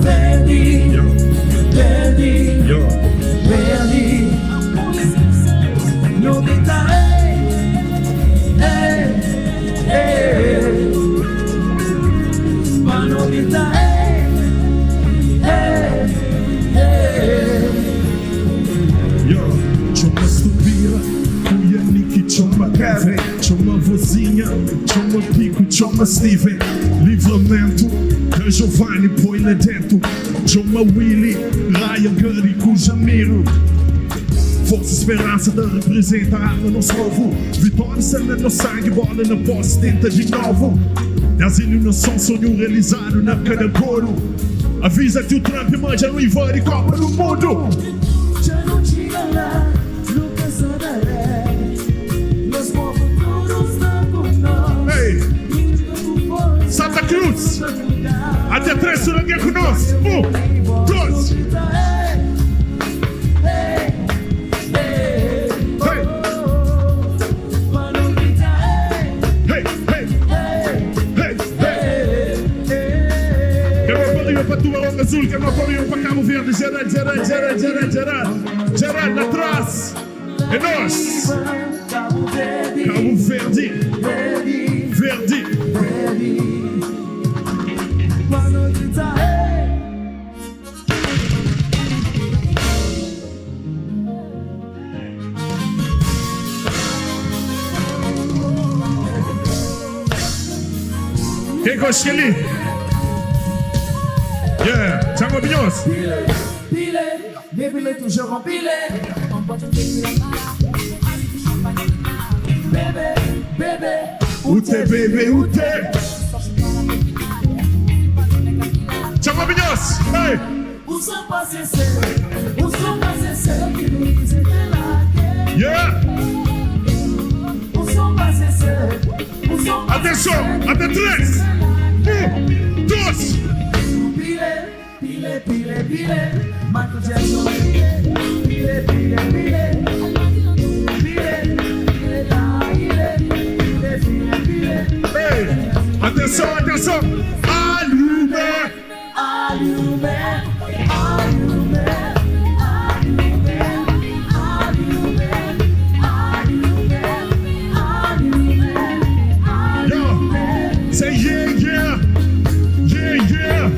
Verdi, Verdi, Verdi. Novità, ma novità, C'ho uma stupira, cuia Nicky, c'ho uma Kevin, c'ho uma vozinha, c'ho uma Pico, c'ho uma Steven. Livramento, da Giovanni, põe lá dentro. C'ho uma Willy, Ryan, Gary, Cujamiro. Força, esperança da representa a arma no salvo. Vitória, cena no sangue, bola na posse, tenta de novo. Das iluminações, sonho realizado na cada coro. Avisa-te o Trump, manja no Ivan e Copa do Mundo. já não tinha lá, nunca saberé. Los futuros estão por nós. Ei, Santa Cruz, até 3 suranga conosco. 1, 2. Azul, que é uma palhinha para Cabo Verde. Gerard, atrás. É nós. Cabo Verde. Verde. Quem gosta ali? Yeah, Tchama Binhos. Pile, bébé toujours en pile. Bébé, Où t'es, bébé, où t'es? Tchama Binhos. Hey. où sont passés ceux, où sont passés ceux qui nous disaient là? Yeah. Où sont passés ceux, où sont passés Atenção, até 3. 1, 2. Pile, Michael Jackson, pile, Hey. Atenção, atenção. Yo, say yeah, yeah. Yeah, yeah.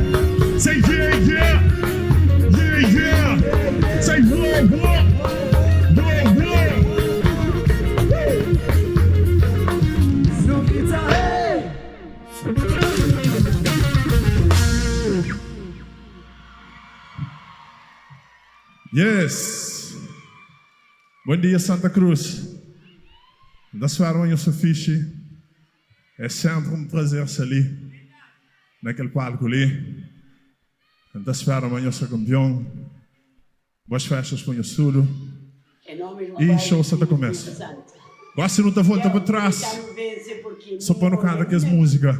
Say yeah, yeah. Yeah, yeah. Say whoa, whoa. Whoa, whoa. Yes. Bom dia, Santa Cruz. Da soirée, eu sou fixe. É sempre prazer estar ali, naquele palco ali. Da soirée, amanhã eu sou campeão. Boas festas com o tudo. E show Santa começa. Gosto de não dar volta para trás. Só para não cantar aquelas músicas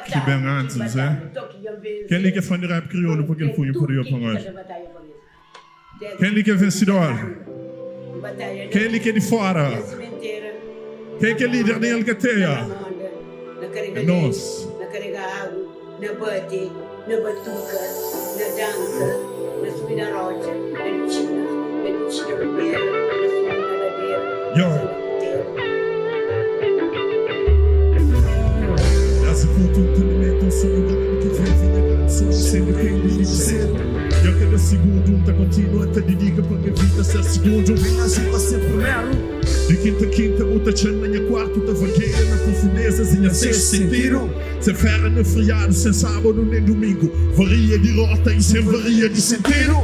que bem antes, né? Quem liga é fã de rap crioulo porque ele foi por aí para nós? Quem liga é vencedor? Quem liga é de fora? Quem que é líder da Alcateia? É nós. Na bate, na batuca, na dança, na subida rocha, na descida rodeira, na subida ladeira, Yo. Essa cultura também é um sonho grande que vive na grande sonho, sempre quem diz ser. E a cada segundo, tá continua, tá dedica para minha vida, ser segundo. Vem assim para ser primeiro. De quinta a quinta, outra chana na quarta, outra vagueira na profundeza, sem sexto sentido. Sem ferra no feriado, sem sábado nem domingo. Varia de rota e sem varia de sentido.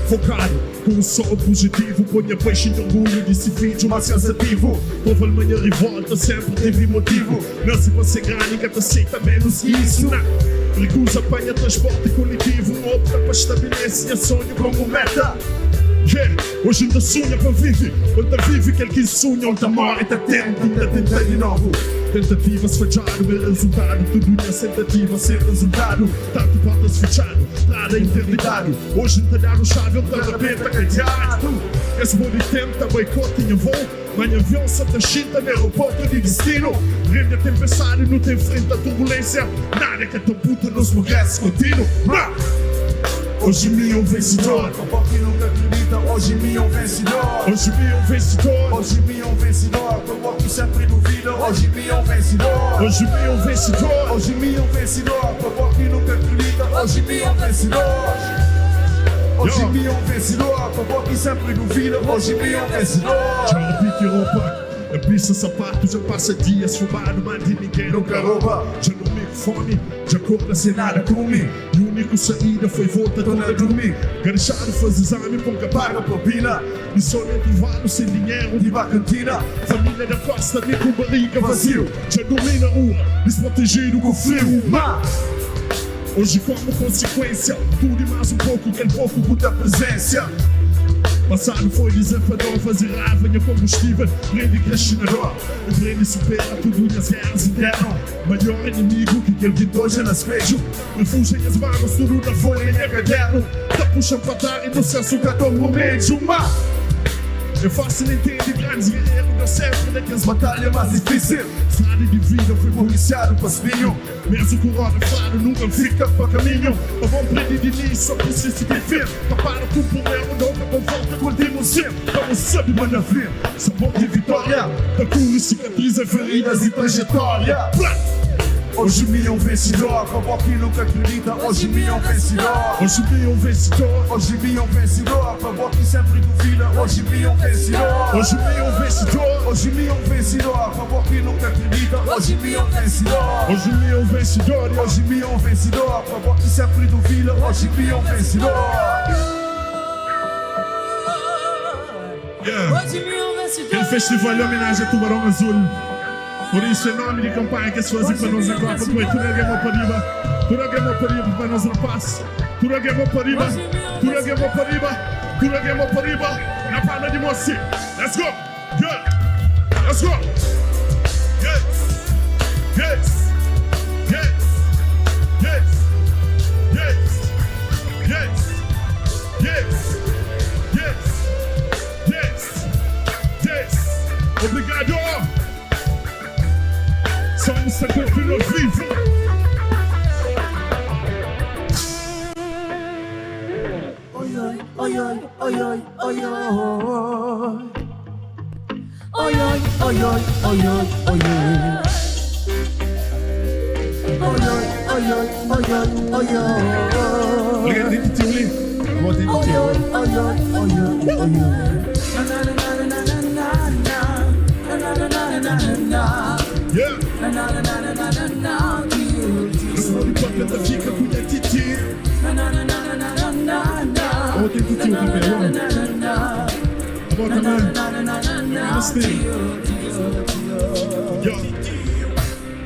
Focado, com um sol positivo, ponha peixe de orgulho, disse vídeo mais cansativo. Povo Alemanha revolta, sempre teve motivo. Não se pode ser grande, que te aceita menos que isso, não. Recusa, apanha transporte coletivo, opta para estabelecer a sonho como meta. Yeah, hoje ainda sonha para viver, onde vive aquele que sonha, onde morre, está tendo, ainda tenta de novo. Tentativas falharam, meu resultado. Tudo minha tentativa sem resultado. Tanto portas fechado, nada interditado. Hoje não te dar o chave, eu te arrebenta cadeado. Esse body tenta, boicote em voo. Mas avião só te chita no aeroporto de destino. Rende a tempestade, não tem frente à turbulência. Nada que a tua puta nos progresso contínuo. Hoje me é um vencedor. Para quem nunca acredita, hoje me é um vencedor. Hoje me é um vencedor. Hoje me é um vencedor. Para quem sempre duvida, hoje me é um vencedor. Hoje me é um vencedor. Hoje me é um vencedor. Para quem nunca acredita, hoje me é um vencedor. Hoje me é um vencedor. Para quem sempre duvida, hoje me é um vencedor. Já repite roupa, a pista sapato, já passa dias fumado, mas de ninguém nunca rouba. Já não me fome, já compra sem nada comer. E a única saída foi volta toda a dormir. Garechado faz exame, pouca paga propina. E só no intervalo sem dinheiro de cantina. Família da costa, me com barriga vazio. Já dormi na rua, desprotegido com frio. Hoje como consequência, tudo e mais um pouco, que é pouco muita presença. Passado foi desafiador, fazer raiva em combustível, prende questionador. O prende supera tudo nas guerras internas. Maior inimigo que aquele de hoje nas vejo. Refúgio em as mãos, tudo na folha em caderno. Tá puxando para dar e no senso que estou com medo. É fácil entender grandes guerreiros da sempre naquelas batalhas mais difíceis. Estrada de vida, fui policiado para espinho. Mesmo com roda fora, nunca fica para caminho. Eu vou aprender de início, só preciso de ver. Para com o problema, nunca com volta, continuo sempre. Vamos saber manavir, sabor de vitória. Da cura, cicatriz, feridas e trajetória. Hoje me é um vencedor, para quem nunca acredita, hoje me é um vencedor. Hoje me é um vencedor. Hoje me é um vencedor, para quem sempre duvida, hoje me é um vencedor. Hoje me é um vencedor. Hoje me é um vencedor, para quem nunca acredita, hoje me é um vencedor. Hoje me é um vencedor. Hoje me é um vencedor, para quem sempre duvida, hoje me é um vencedor. Aquele festival de homenagem a Tubarão Azul. Por isso, em nome de campanha que se fazem para nós agora, para tu tudo alguém para riba, tudo alguém para riba para nós rapaz, tudo alguém para riba, tudo alguém para riba, tudo alguém para riba, na palma de moça. Let's go, good, let's go, yes, yes, yes, yes, yes, yes, yes, yes, yes, yes. Obrigado. Somos a continuar vivo. Oi, oi, oi, oi, oi, oi, oi, oi. Oi, oi, oi, oi, oi, oi, oi, oi. Oi, oi, oi, oi, oi, oi, oi. Obrigado, Tio Lee. Boa Oi, oi, oi, oi, oi, oi, oi. Yeah. No hipócrita fica com a titi. Oh, tem titi também, bom também. Gostei.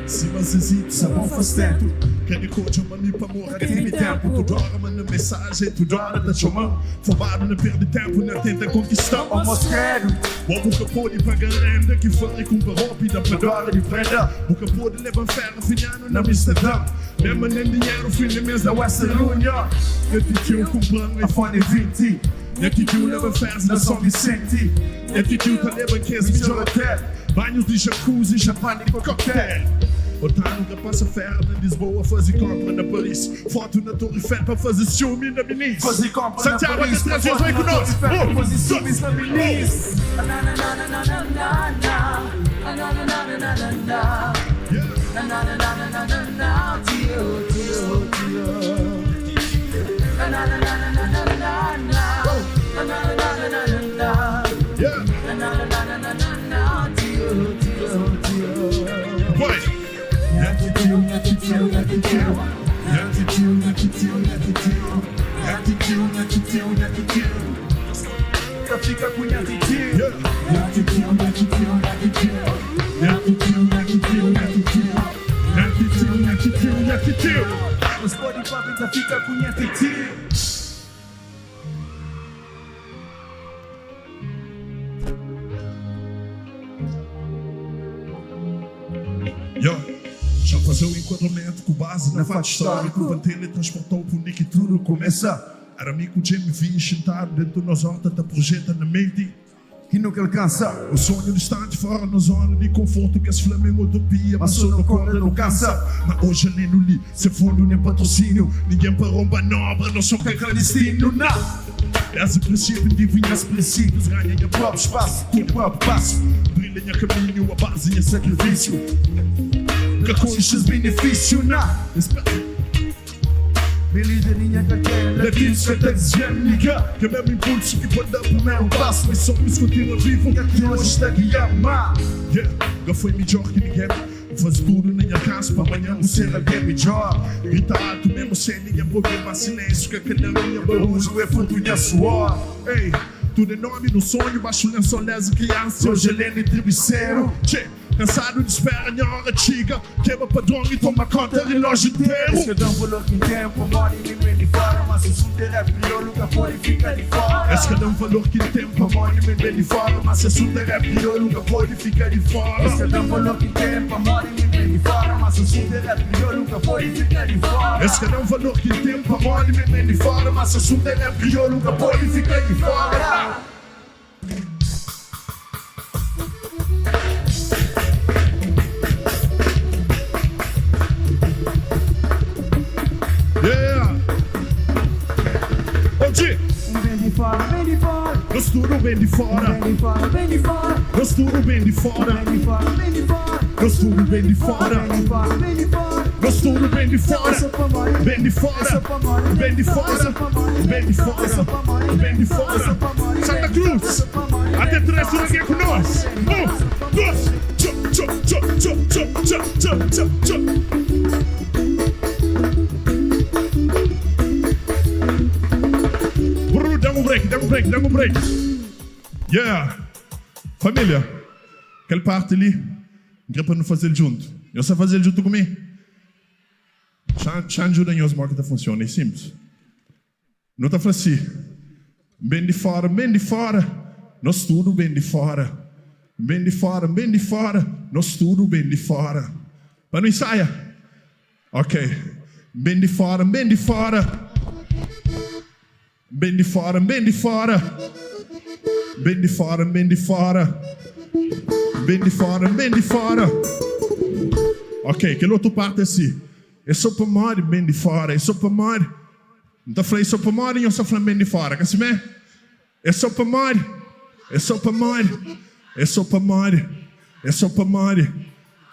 Se mas existe, sabão faz tempo. Quem me conta, mano, para morrer, quem me tempo. Toda hora manda mensagem, toda hora tá chamando. Fobado, não perde tempo, não tenta conquistar. O mosqueiro. O boca pode pagar renda, que foi compra roupa para dólar de prenda. Boca pode levar ferro, finhando na Amsterdã. Mesmo nem dinheiro, fim de mês da Western Union. Eu te tio comprando iPhone 20. Eu te tio leva ferros na São Vicente. Eu te tio tá levando 15 milhões até. Banhos de jacuzzi, champanhe e coquetel. Otário nunca passa ferro na Lisboa, fazer compra na Paris. Foto na Torre Eiffel para fazer ciúme na Benice. Fazer compra na Santiago, Paris, que trazes vem conosco. fazer ciúme na Benice. Fica com a Os body pop fica com a titi. Mas é o enquadramento com base na fato histórico. O teletransportou por onde que tudo começa. Era amigo de MV sentado dentro da nossa horta, tá projeta na mente. Que nunca alcança. O sonho de estar de fora na zona de conforto que as flamas utopia, mas só no corda não cansa. Mas hoje nem no li, se fundo nem patrocínio. Ninguém parou uma manobra, não sou clandestino, não. Esse princípio divino, os princípios ganham o próprio espaço, o próprio passo. Brilha em caminho, a base é sacrifício. Que conhece os benefícios, não. Me lideria que quer, Latinos que até desgênica. Que é mesmo impulso que pode dar o primeiro passo. Mas só me continua vivo, que hoje está guiando. Yeah, já foi melhor que ninguém. Faz tudo na minha casa, para amanhã não ser alguém melhor. Grita alto mesmo sem ninguém problema. Silêncio que aquela minha barulho é fruto de suor. Ei, tudo é nome no sonho, baixo lençol lesa criança. Hoje ele é tribiceiro. Cansado de esperar a hora chega. Quebra padrão e toma conta do relógio inteiro. Esse dão valor que tempo, mora em mim de fora. Mas se assunto é rap, eu nunca pode ficar de fora. Esse dão valor que tempo, mora em mim de fora. Mas se assunto é rap, eu nunca pode ficar de fora. Esse dão valor que tempo, mora em mim de fora. Mas se assunto é rap, eu nunca pode ficar de fora. Esse dão valor que tempo, mora em mim de fora. Mas se assunto é rap, eu nunca pode ficar de fora. Vem de fora, vem de fora. Nós tudo vem de fora. Vem de fora, vem de fora. Nós tudo vem de fora. Vem de fora, vem de fora. Nós tudo vem de fora. Vem de fora, vem de fora. Nós tudo vem de fora. Vem de fora. Vem de fora. Vem de fora. Vem de fora. Santa Cruz. Até três aqui com nós. Dois. Dá um break. Yeah. Família, aquela parte ali, não é para não fazer junto. Eu sei fazer junto comigo. Já ajuda em os marcos funciona, é simples. Não está falando assim. Bem de fora. Nós tudo bem de fora. Bem de fora. Nós tudo bem de fora. Para não ensaiar. Ok. Bem de fora. Bem de fora. Ok, aquela outra parte assim. É só para morrer bem de fora. É só para morrer. Não está falando só para morrer, eu só falando bem de fora. Quer saber? É só para morrer.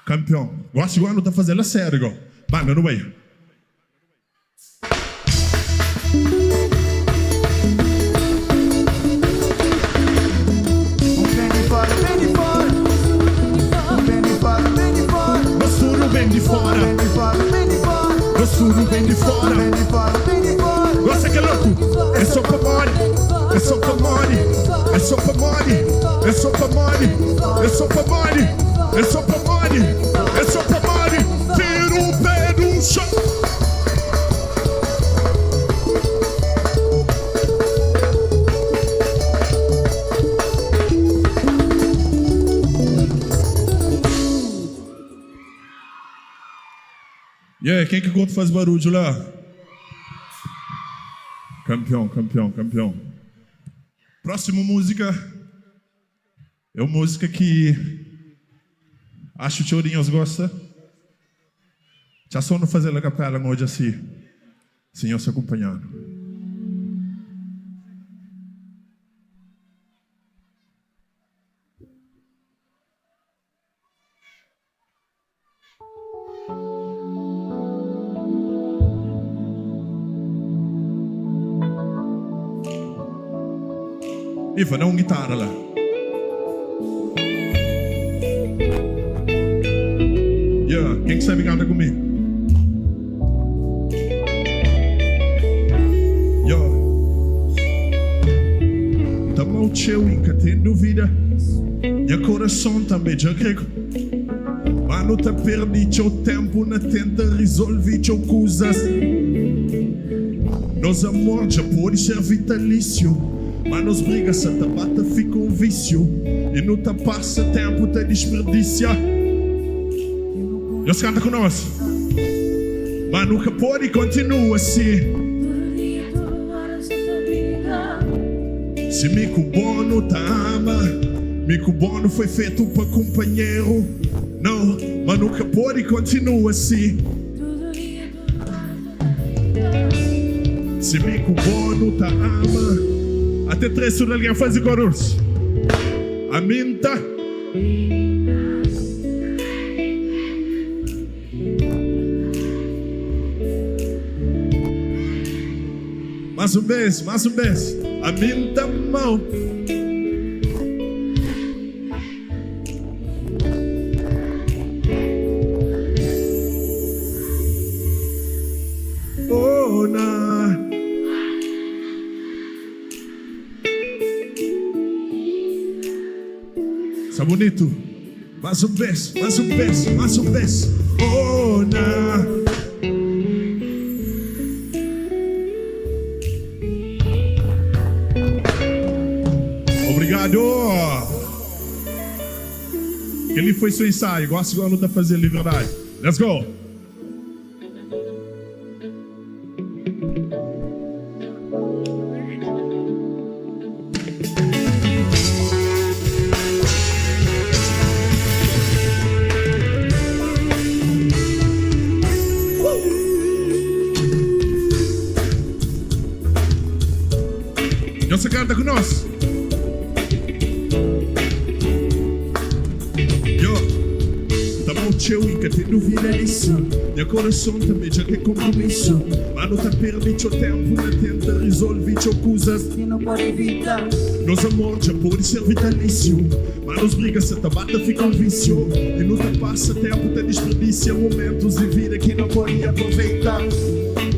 Campeão. Gosto igual não está fazendo a sério, igual. Banda no meio. Vem de fora. Nós tudo vem de fora. Gosta que é louco? É só pra morrer. Tira o pé do chão. E aí, quem que conta faz barulho lá? Campeão. Próxima música é uma música que acho que o Chorinhos gosta. Já só não fazer a capela hoje assim, Senhor se acompanhando. Iva, dá uma guitarra lá. Yeah, quem que sabe cantar comigo? Yeah. Tamo o teu inca, tem dúvida. Meu coração também já grego. Mas não te perdi teu tempo, não tenta resolver teu coisas. Nos amor já pode ser vitalício. Mas nos brigas, se te bata, fica um vício. E não te passa tempo, te desperdicia. Deus canta com nós. mas nunca pode e continua assim. Se mico bono tá ama, mico bono foi feito para companheiro. Não, mas nunca pode e continua assim. Se mico bono tá ama. Até 3 sobre alguém faz coros. A minta. Mais um beijo, mais um beijo. A minta mão. Oh, na. Tá bonito. Mais um beijo, mais um beijo, mais um beijo. Oh, na. Obrigado! Ele foi seu ensaio, igual a segunda tá fazendo de verdade. Let's go! Você canta com nós? Eu nunca te duvida disso. Meu coração também já que compromisso. Mas não te permite o tempo, não tenta resolver coisas que não pode evitar. Nos amor já pode ser vitalício, mas nos brigas se te bata fica um vício. E não te passa tempo, te desperdicia momentos de vida que não pode aproveitar.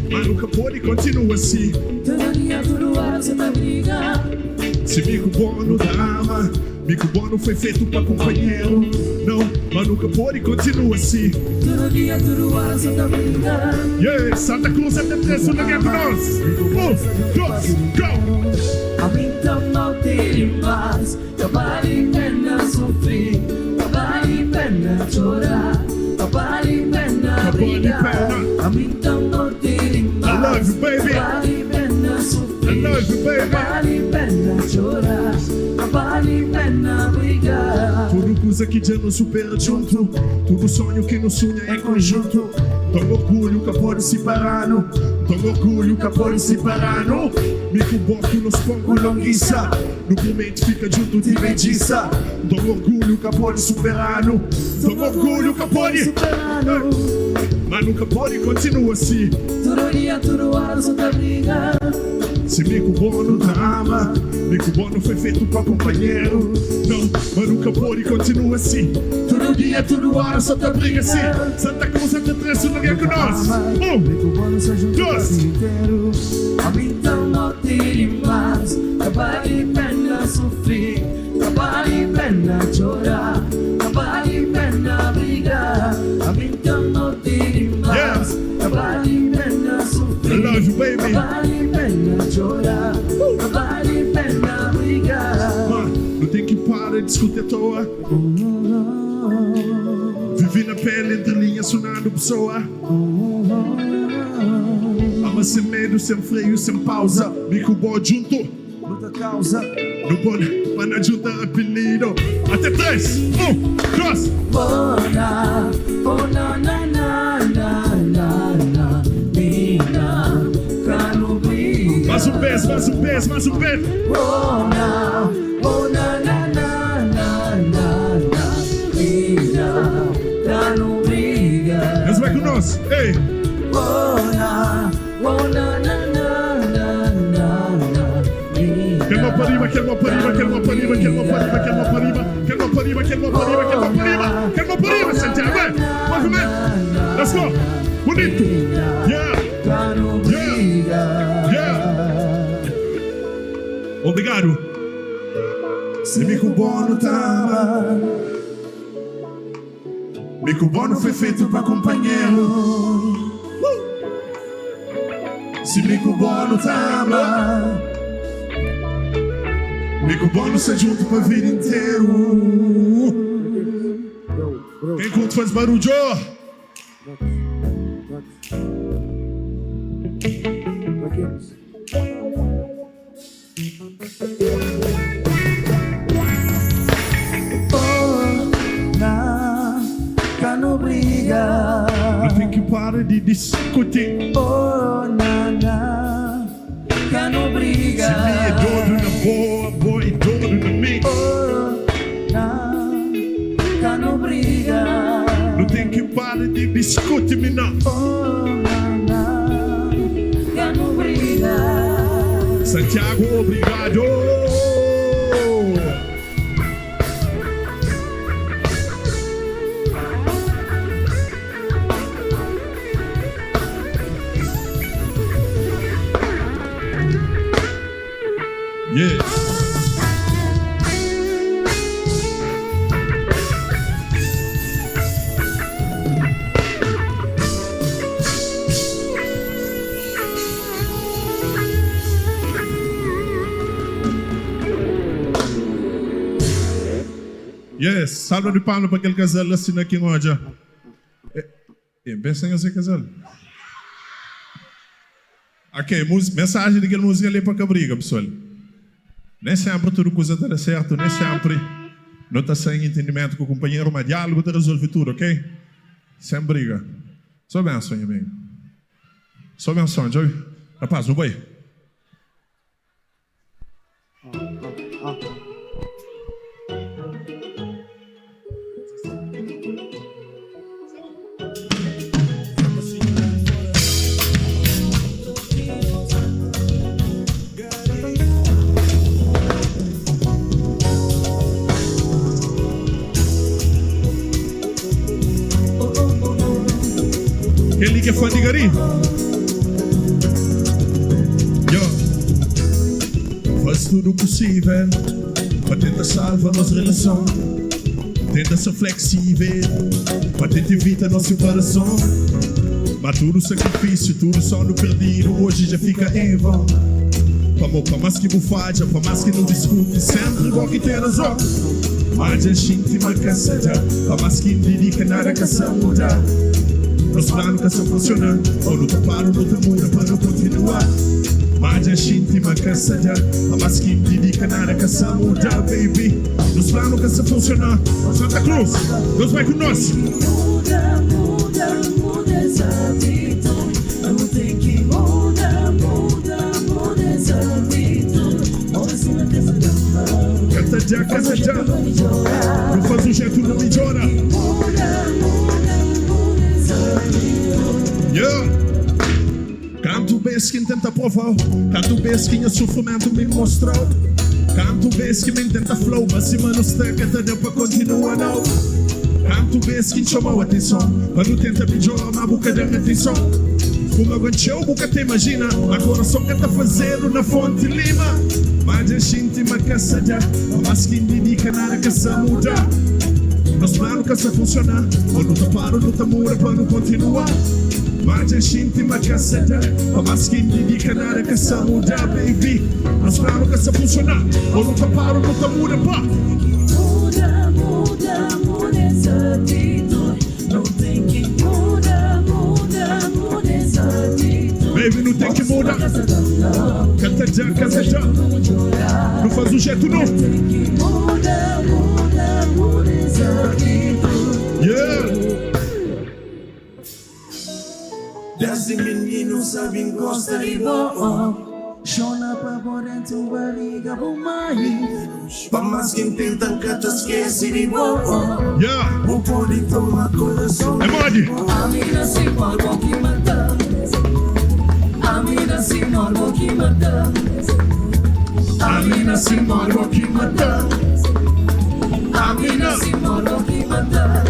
Mas nunca pode e continua assim. Todo dia, todo hora você tá brigando. Se mico bono da ama, mico bono foi feito para companheiro. Não, mas nunca pode e continua assim. Todo dia, todo hora você tá brincando. Yeah, Santa Cruz 73, não é com nós. 1, 2, go! A mim tão mal tem mais. Trabalho pena sofrer, trabalho pena chorar, trabalho pena brigar. A mim tão mal tem mais. I love you, baby. Trabalho pena sofrer, I love you, baby. trabalho pena chorar, trabalho pena brigar. Tudo coisa que já não supera junto, tudo sonho que não sonha em conjunto. Tão orgulho que pode separar, tão orgulho que pode separar. Mico boco nos pongo longuiça, no momento fica junto de bendiça. Tão orgulho que pode superar, tão orgulho que pode superar. Mas nunca pode e continua assim. Todo dia, todo hora você tá brigando. Se mico bono tá ama, mico bono foi feito para companheiro. Não, mas nunca pode e continua assim. Todo dia, toda hora só tá briga assim. Santa Cruz 73, não é com nós. 1, 2. A mim tão não tem mais. Trabalho e pena sofrer, trabalho e pena chorar, trabalho e pena brigar. A mim tão não tem mais. Trabalho e pena sofrer, I love you, baby. trabalho e pena chorar, trabalho e pena brigar. Não tem que parar de discutir à toa. Vivi na pele entre linhas, sonando pessoa. Ama sem medo, sem freio, sem pausa. Mico bom junto, Luta causa. no bom, mas não junta apelido. Até 3, 1, 2. Bona, bona, na, na, na, na, na, mina, cano briga. Mais um beijo, mais um beijo, mais um beijo. Bona, bona, na, na, na, na, na, mina, cano briga. Mas vai com nós, ei. Bona, bona, na, na, na, na, na, mina. Quer mão para riba, quer mão para riba, quer mão para riba, quer mão para riba, quer mão para riba, quer mão para riba, quer mão para riba, quer mão para riba, quer mão para riba, Santiago, vai, movimento, let's go, bonito, yeah, Cano briga. yeah, obrigado. Se mico bono tava, mico bono foi feito para companheiro. Se mico bono tava, mico bono ser junto pra vida inteiro. Quem curte faz barulho? Não briga. Não tem que parar de discutir. Oh, não briga. Se me é doido na boa, boy, doido na mim. Oh, não briga. Não tem que parar de discutir, me não. Oh, não briga. Santiago, obrigado. Yes. Yes, salva de palmas para aquele casal assim aqui hoje. Pensa em esse casal. Ok, mensagem daquela música ali para a briga, pessoal. Nem sempre tudo coisa está certo, nem sempre não está sem entendimento com o companheiro, mas diálogo está resolve tudo, ok? Sem briga. Só benção, amigo. Só benção, já viu? Rapaz, não vai. Quem liga é fã de Gari? Faz tudo possível para tentar salvar nossa relação. Tenta ser flexível para tentar evitar nossa separação. Mas tudo sacrifício, tudo só no perdido, hoje já fica em vão. Para mais que bufaja, para mais que não discute, sempre bom que tem razão. Mas a gente marca seja, para mais que dedica nada que essa mudar. Nosso plano que só funciona, ou não te paro, não te muda para não continuar. Mas a gente marca seja, para mais que dedica nada que essa mudar, baby. Nosso plano que só funciona. Santa Cruz, Deus vai com nós. Muda essa atitude. Não tem que muda essa atitude. Move-se na casa da mão. Casa já. Não faz o jeito, não me chora. Muda essa atitude. Yeah. Canto vez que tenta provar, canto vez que o sofrimento me mostrou. Canto vez que me tenta flow, mas se mano está que deu para continuar não. Canto vez que chamou a atenção, mas não tenta melhorar na boca da minha atenção. Como aguentou, boca te imagina, agora só que tá fazendo na fonte lima. Mas a gente marca já, mas quem dedica nada que essa muda. Nosso plano que essa funciona, ou não tá paro, não tá muda para não continuar. Mas a gente marca já, mas quem dedica nada que essa muda, baby. Nosso plano que essa funciona, ou não tá paro, não tá muda para. Muda essa atitude. Não tem que muda essa atitude. Baby, não tem que mudar. Casa já. Não faz o jeito não. Muda essa atitude. Yeah. 10 meninos sabem gostar de bom. Chona pra por dentro, barriga por mais. Pra mais quem tenta que te esquece de bom. Yeah. Não pode tomar coração. É mole. A mina se morre que mata. A mina se morre que mata. A mina se morre que mata. A mina se morre que mata.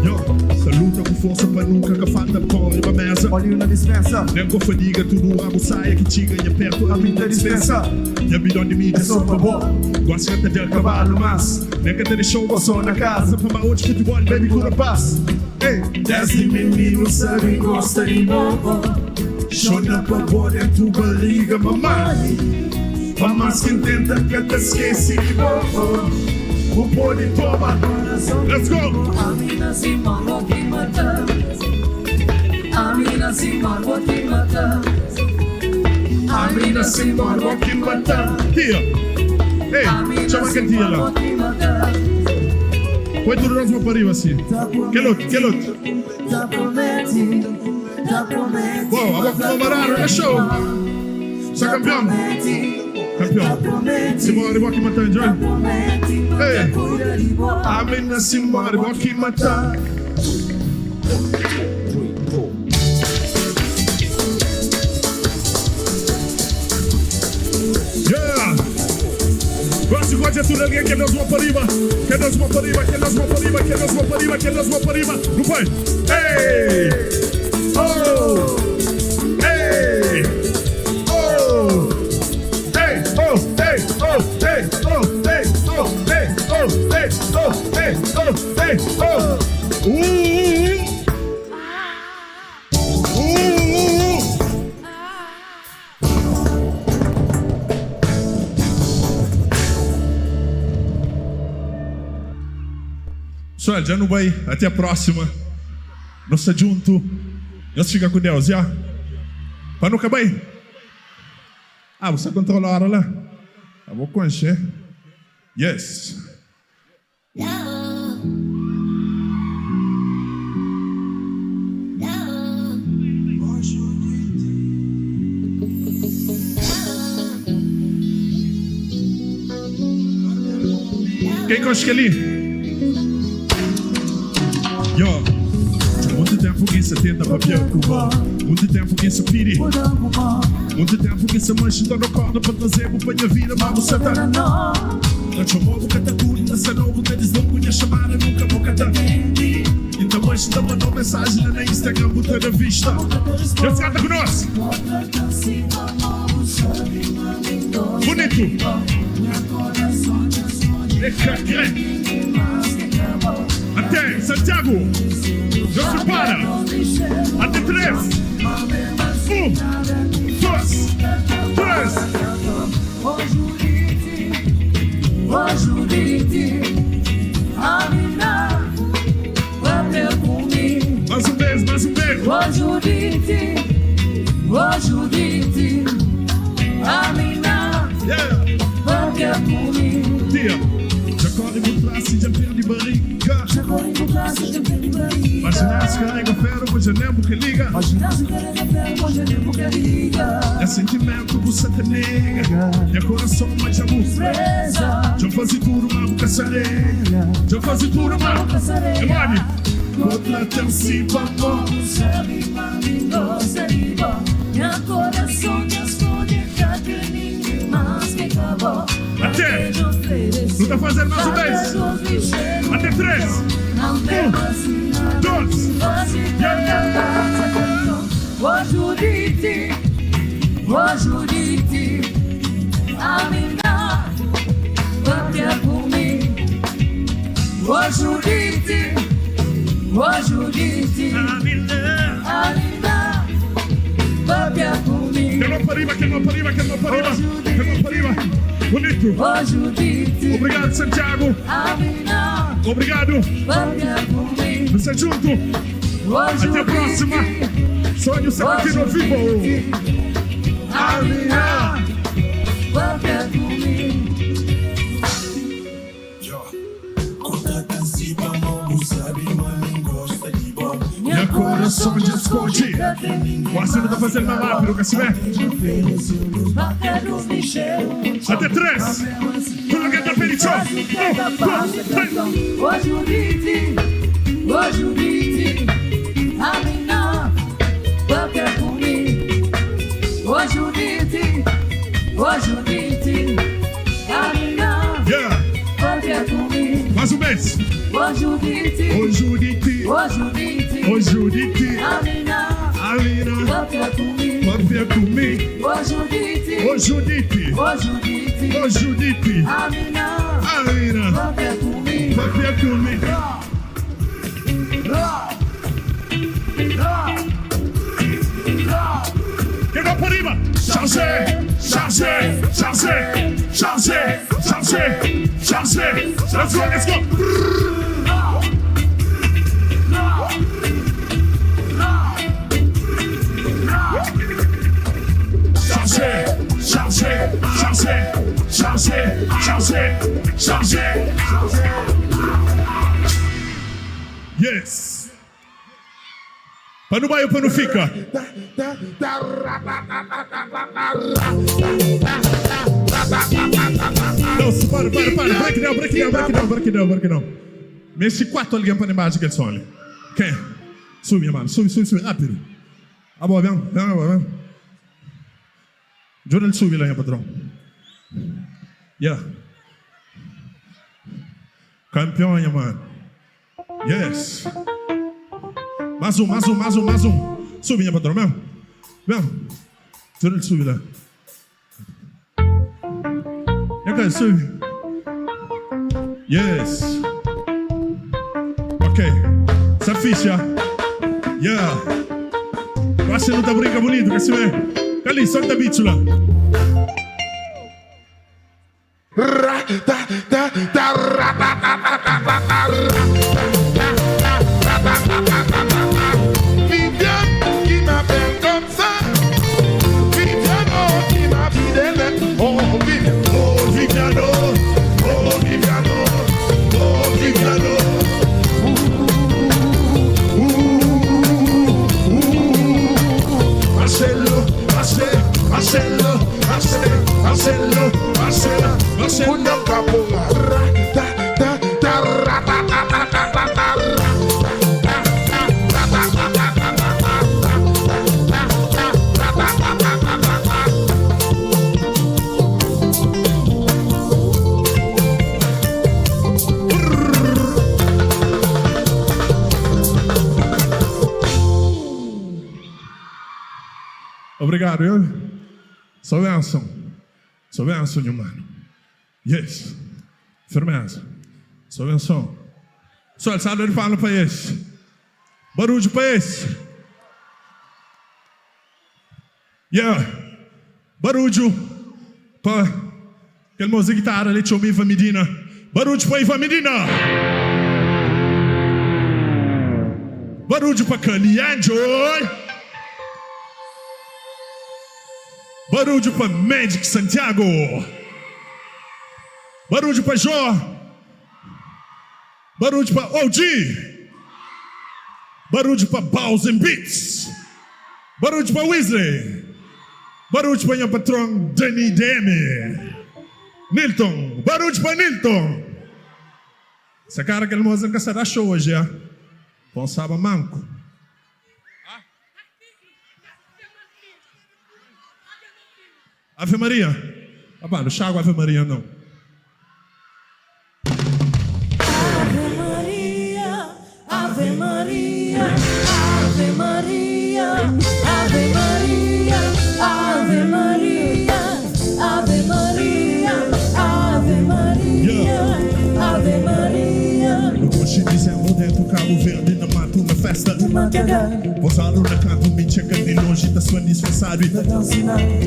Yo, saluta com força para nunca que falta pão e uma mesa. Olha na dispensa, Nem com fadiga, tudo a saia que te ganha perto, a vida dispensa. E a vida de mídia só pra bom. Gosta de ter cavalo, mas nem que te deixou o som na casa. Para uma outra futebol, baby, cura paz. Ei, 10 meninos sabem gostar de bom. chona pra pôr dentro barriga, mamãe. Pra mais quem tenta que te esquece de bom. O pode toma. Let's go! A mina se morre que mata. A mina se morre que mata. Amina Simone, Walking Matar. Tia. Ei, chama que tia lá. Põe tudo nós vamos para arriba assim. Que luto. Bom, a boca do Mararo, é show. Só campeão. Simone, Walking Matar, enjoy. Ei, Amina Simone, Walking Matar. Gosto de tudo alguém que nós vamos para arriba. Que nós vamos para arriba, que nós vamos para arriba, que nós vamos para arriba, que nós vamos para arriba. Não foi? Ei! Oh! Ei! Oh! Ei! Oh! Ei! Oh! Ei! Oh! Ei! Oh! Ei! Oh! Ei! Oh! Ei! Oh! Ei! Oh! Pessoal, já não vai. Até a próxima. Nós estamos juntos. Nós ficamos com Deus, já? Para não acabar aí? Ah, você controla a hora lá? Eu vou conhecer. Yes. Quem gosta que ali? Yo, muito tempo que se tenta papel cubano, muito tempo que se piri, muito tempo que se mancha no corno para trazer para minha vida, vamos sentar. Não chamou o catacuri, não se não, porque eles não conhecem chamar, nunca vou cantar. Então mancha, dá uma mensagem lá na Instagram, botando a vista. Já se canta com nós. Bonito. Até Santiago, já se para. Até 3. 1, 2, 3. Ô Judite, Amina, até comigo. Mais um beijo. Ô Judite, Amina, até comigo. Tia, já corre por trás e já perde barriga. Imagina se carrega ferro, pois eu lembro que liga. É sentimento, você te nega. É coração, mas abuso. Já fazia tudo, mas nunca sarei. Já fazia tudo, mas nunca sarei. Emani, outra tão simples, amor. Meu coração te esconde, que ninguém mais que acabou. Até! Não tá fazendo mais um beijo! Até 3! 1, 2! Ô Judite, Amina, vai comigo. Ô Judite, Amina, vai comigo. Que não para arriba! Bonito! Ô Judite, obrigado, Santiago! Amina, obrigado! Você junto! Até a próxima! Sonho sempre no vivo! Amina, vai comigo. Meu coração te esconde. O Arsenio tá fazendo mais rápido, quer saber? Até 3. Tudo que tá perito. 1, 2, 3. Ô Judite, Amina, vai comigo. Ô Judite, Amina, vai comigo. Mais um mês. Ô Judite, Amina, vai comigo. Ô Judite, Amina, vai comigo. Que não para arriba! Chargé! Let's go! Chargé! Chargé. Yes. Para não vai ou para não fica? Não, para. Break down. Mexe 4 alguém para embaixo aquele som ali. Quem? Sube, minha mano. Sube, rápido. Ah, bom, vem. Jura ele subir lá, meu patrão. Yeah. Campeão, minha mano. Yes. Mais um. Sube, minha patrão, mesmo. Jura ele subir lá. Yeah, sube. Yes. Ok. Essa ficha. Yeah. Vai ser luta brinca bonito, quer se ver? Cali, solta a beat lá. Viviane qui m'appelle comme ça. Viviane, oh, qui m'a fidèle. Oh, Viviane. Marcelo, una capoeira. Obrigado, eu. Sou bênção, meu mano. Yes. Firmeza. Sou bênção. Só ele sabe onde fala para esse. Barulho para esse. Yeah. Barulho para aquele moço de guitarra ali, deixa eu Ivan Medina. Barulho para Ivan Medina. Barulho para Calianjo. Barulho para Magic Santiago. Barulho para Jó. Barulho para OG. Barulho para Baus and Beats. Barulho para Weasley. Barulho para minha patrão Danny Demi. Nilton. Barulho para Nilton. Essa cara que ele mostra que será show hoje, já. Com sábado manco. Ave Maria. Ah, não chago Ave Maria, não. Ave Maria, Ave Maria, Ave Maria, Ave Maria, Ave Maria, Ave Maria, Ave Maria, Ave Maria. No coche dizemos dentro do Cabo Verde, na mata uma festa. Vozado na canto, me chega de longe da sua disfarçado.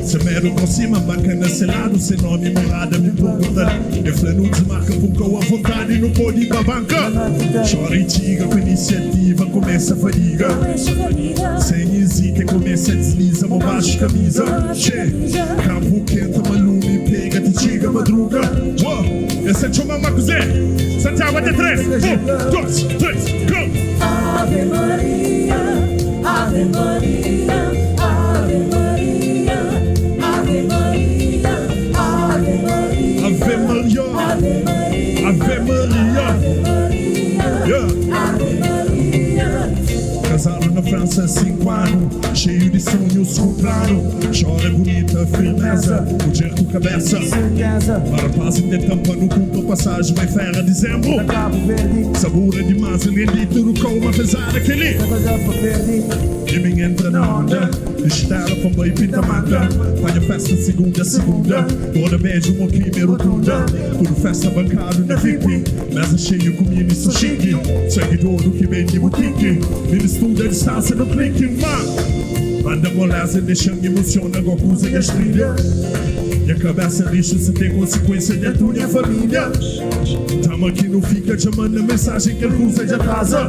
Se mero por cima, bacana selado, sem nome morada, me pergunta. Eu flano desmarca, com a vontade, não pode ir pra banca. Chora e tiga, com iniciativa, começa a fadiga. Sem hesita, começa a desliza, mão baixo camisa. Che, campo quente, malume, pega, te tiga, madruga. Esse é Chuma Macuzé, Santiago até 3, 1, 2, 3, go! Ave Maria, Ave Maria, Ave Maria, Ave Maria, Ave Maria, Ave Maria, Ave Maria, Ave Maria, Ave Maria. Casaram na França 5 anos, cheio de sonhos, compraram. Chora bonita, firmeza, o dinheiro com cabeça. Para paz e de tampa no culto, passagem vai ferra dezembro. Sabor é demais, ninguém tudo com uma pesada que ali. E me entra na onda, estela, pomba e pinta mata. Panha festa segunda, toda beijo, uma primeiro tunda. Tudo festa bancário na VIP, mesa cheia, comida e sou chique. Seguidor do que vem de boutique, me estuda a distância no clique, manda moleza, deixando emociona, Goku sem as trilhas. E a cabeça lixo, você tem consequência de tua minha família. Tamo aqui no fica, te manda mensagem que ele usa de casa.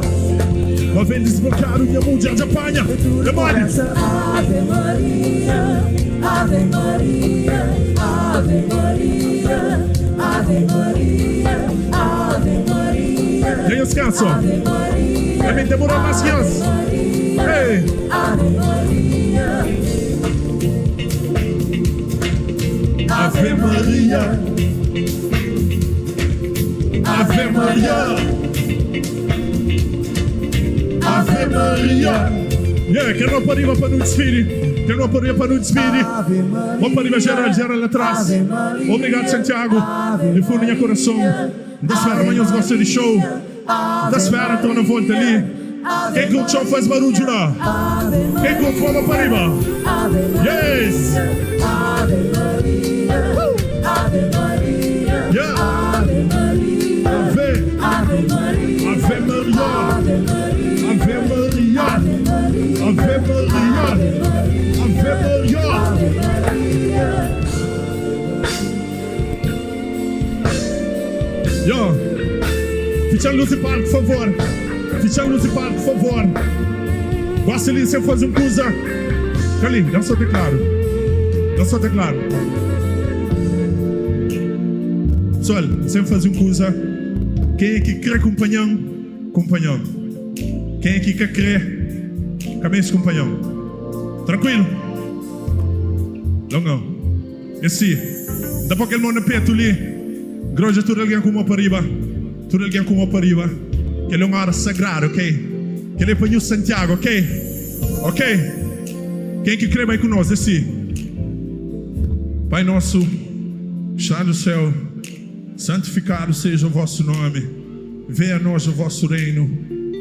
Uma vez desbloquearam e a mundial de apanha. Demônio! Ave Maria, Ave Maria. crianças. Também demorou mais crianças. Ei! Ave Maria. Ave Maria. Ave Maria. Ave Maria. Yeah, que não pariva para não desfile. Que não pariva para não desfile. Vamos para geral lá atrás. Obrigado, Santiago. De fundo do meu coração. Da esfera, amanhã gostam de show. Da esfera, estou na volta ali. Quem com o show faz barulho lá? Quem com fome para riba? Yes! Ave Maria. Ave Maria. Yeah! Ave Maria. Ave Maria. Ave Maria. Ave Maria. Ave Maria. Yo, fica a luz e par, por favor. Fica a luz e par, por favor. Gosta ali, você faz uma coisa. Cali, dá só teclado. Dá só teclado. Sol, você faz uma coisa. Quem é que crê companhão? Companhão. Quem é que quer crer? Cabeça companhão. Tranquilo? Não. Esse. Dá para aquele mão no peito ali. Groja tudo alguém com uma para riba. Tudo alguém com uma para riba. Que ele é uma hora sagrada, ok? Que ele é para o Santiago, ok? Ok? Quem que crê vai conosco? Esse. Pai nosso, que está no céu, santificado seja o vosso nome. Venha a nós o vosso reino.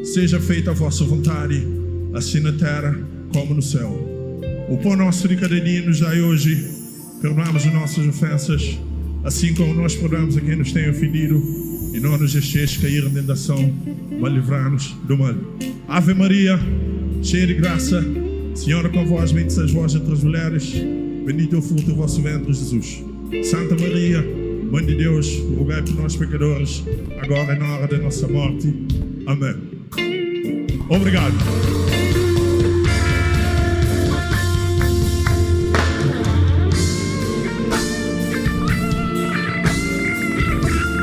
Seja feita a vossa vontade, assim na terra como no céu. O pão nosso de cada dia nos dai hoje. Perdoamos as nossas ofensas, assim como nós perdoamos a quem nos tem ofendido. E não nos deixeis cair em tentação, mas livrai-nos do mal. Ave Maria, cheia de graça, Senhora convosco, bendita sois vós entre as mulheres. Bendito é o fruto do vosso ventre, Jesus. Santa Maria, Mãe de Deus, rogai por nós pecadores, agora e na hora da nossa morte. Amém. Obrigado.